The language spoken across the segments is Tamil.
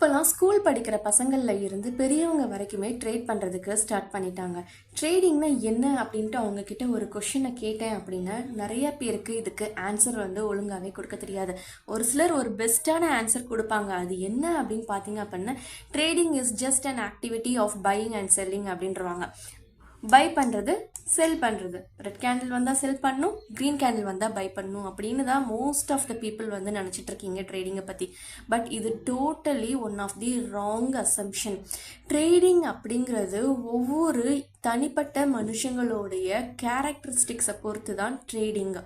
இப்போல்லாம் ஸ்கூல் படிக்கிற பசங்கள்ல இருந்து பெரியவங்க வரைக்குமே ட்ரேட் பண்ணுறதுக்கு ஸ்டார்ட் பண்ணிட்டாங்க. ட்ரேடிங்னா என்ன அப்படின்ட்டு அவங்க கிட்ட ஒரு கொஷினை கேட்டேன் அப்படின்னா நிறைய பேருக்கு இதுக்கு ஆன்சர் ஒழுங்காகவே கொடுக்க தெரியாது. ஒரு சிலர் ஒரு பெஸ்ட்டான ஆன்சர் கொடுப்பாங்க. அது என்ன அப்படின்னு பார்த்தீங்க அப்படின்னா, trading is just an activity of buying and selling அப்படின்றவாங்க. பை பண்ணுறது, செல் பண்ணுறது. ரெட் கேண்டில் வந்தால் செல் பண்ணும், க்ரீன் கேண்டில் வந்தால் பை பண்ணும் அப்படின்னு தான் மோஸ்ட் ஆஃப் த பீப்புள் நினச்சிட்டு இருக்கீங்க ட்ரேடிங்கை பற்றி. பட் இது totally one of the wrong assumption. Trading அப்படிங்கிறது ஒவ்வொரு தனிப்பட்ட மனுஷங்களுடைய கேரக்டரிஸ்டிக்ஸை பொறுத்து தான் ட்ரேடிங்.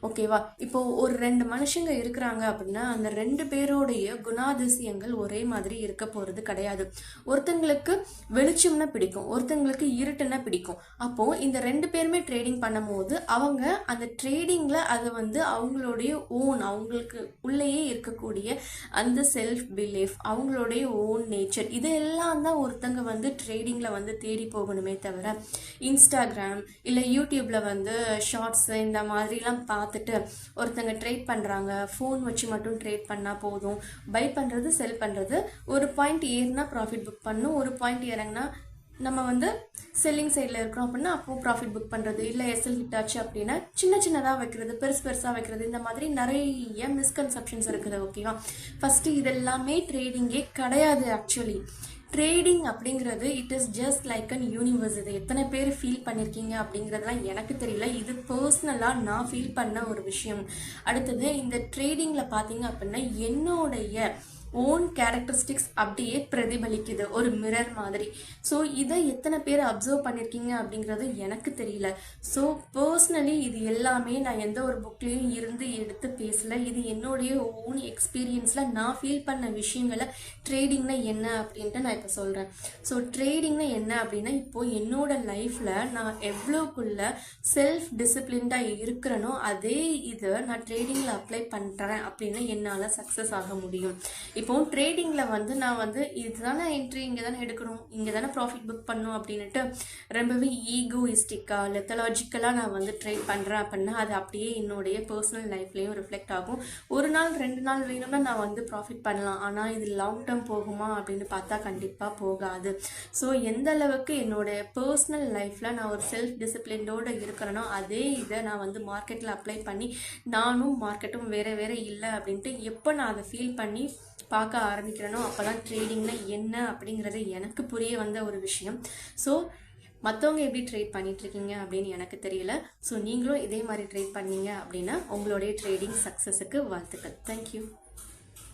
ஓகேவா? இப்போ ஒரு 2 மனுஷங்க இருக்கிறாங்க அப்படின்னா அந்த 2 பேரோடைய குணாதிசயங்கள் ஒரே மாதிரி இருக்க போகிறது கிடையாது. ஒருத்தங்களுக்கு வெளிச்சம்னா பிடிக்கும், ஒருத்தங்களுக்கு இருட்டுன்னா பிடிக்கும். அப்போ இந்த 2 பேருமே ட்ரேடிங் பண்ணும் போது அவங்க அந்த ட்ரேடிங்ல அதை அவங்களுடைய ஓன், அவங்களுக்கு உள்ளேயே இருக்கக்கூடிய அந்த செல்ஃப் பிலீஃப், அவங்களுடைய ஓன் நேச்சர், இதெல்லாம் தான் ஒருத்தங்க ட்ரேடிங்ல தேடி போகணுமே தவிர இன்ஸ்டாகிராம் இல்லை யூடியூப்ல ஷார்ட்ஸ் இந்த மாதிரிலாம் பார்த்துட்டு ஒருத்தங்க ட்ரேட் பண்ணுறாங்க. ஃபோன் வச்சு மட்டும் ட்ரேட் பண்ணால் போதும். பை பண்ணுறது, செல் பண்ணுறது, ஒரு பாயிண்ட் ஏறினா ப்ராஃபிட் புக் பண்ணும், ஒரு பாயிண்ட் இறங்கினா நம்ம செல்லிங் சைடில் இருக்கிறோம் அப்படின்னா அப்போ ப்ராஃபிட் புக் பண்ணுறது, இல்லை எஸ்எல் ஹிட் ஆச்சு அப்படின்னா சின்னதாக வைக்கிறது, பெருசாக வைக்கிறது, இந்த மாதிரி நிறைய மிஸ்கன்செப்ஷன்ஸ் இருக்குது. ஓகேவா? ஃபஸ்ட்டு இதெல்லாமே ட்ரேடிங்கே கிடையாது. ஆக்சுவலி ட்ரேடிங் அப்படிங்கிறது it is just like an universe. இது எத்தனை பேர் ஃபீல் பண்ணியிருக்கீங்க அப்படிங்கிறதுலாம் எனக்கு தெரியல. இது பர்சனலாக நான் ஃபீல் பண்ண ஒரு விஷயம். அடுத்தது, இந்த ட்ரேடிங்கில் பார்த்தீங்க அப்படின்னா என்னுடைய ஓன் கேரக்டரிஸ்டிக்ஸ் அப்படியே பிரதிபலிக்குது, ஒரு மிரர் மாதிரி. ஸோ இதை எத்தனை பேர் அப்சர்வ் பண்ணியிருக்கீங்க அப்படிங்கிறது எனக்கு தெரியல. ஸோ பர்சனலி இது எல்லாமே நான் எந்த ஒரு புக்லேயும் இருந்து எடுத்து பேசலை. இது என்னுடைய ஓன் எக்ஸ்பீரியன்ஸில் நான் ஃபீல் பண்ண விஷயங்களை ட்ரேடிங்னா என்ன அப்படின்ட்டு நான் இப்போ சொல்கிறேன். ஸோ ட்ரேடிங்னா என்ன அப்படின்னா, இப்போது என்னோட லைஃப்பில் நான் எவ்வளோக்குள்ள செல்ஃப் டிசிப்ளின்டாக இருக்கிறேனோ அதே இதை நான் ட்ரேடிங்கில் அப்ளை பண்ணுறேன் அப்படின்னா என்னால் சக்ஸஸ் ஆக முடியும். இப்போ ட்ரேடிங்கில் நான் இதுதானே என்ட்ரி, இங்கே தானே எடுக்கணும், இங்கே தானே ப்ராஃபிட் புக் பண்ணணும் அப்படின்ட்டு ரொம்பவே ஈகோயிஸ்டிக்காக லெத்தலாஜிக்கலாக நான் ட்ரேட் பண்ணுறேன் அப்படின்னா அது அப்படியே என்னுடைய பர்சனல் லைஃப்லேயும் ரிஃப்ளெக்ட் ஆகும். ஒரு நாள் 2 நாள் வேணும்னா நான் ப்ராஃபிட் பண்ணலாம். ஆனால் இது லாங் டேர்ம் போகுமா அப்படின்னு பார்த்தா கண்டிப்பாக போகாது. ஸோ எந்த அளவுக்கு என்னோட பர்சனல் லைஃப்பில் நான் ஒரு செல்ஃப் டிசிப்ளினோடு இருக்கிறேனோ அதே இதை நான் மார்க்கெட்டில் அப்ளை பண்ணி நானும் மார்க்கெட்டும் வேறு இல்லை அப்படின்ட்டு எப்போ நான் அதை ஃபீல் பண்ணி பார்க்க ஆரம்பிக்கிறேனோ அப்போ தான் ட்ரேடிங்னா என்ன அப்படிங்கிறது எனக்கு புரிய வந்த ஒரு விஷயம். ஸோ மற்றவங்க எப்படி ட்ரேட் பண்ணிகிட்ருக்கீங்க அப்படின்னு எனக்கு தெரியல. ஸோ நீங்களும் இதே மாதிரி ட்ரேட் பண்ணீங்க அப்படின்னா உங்களுடைய ட்ரேடிங் சக்ஸஸுக்கு வாழ்த்துக்கள். தேங்க்யூ.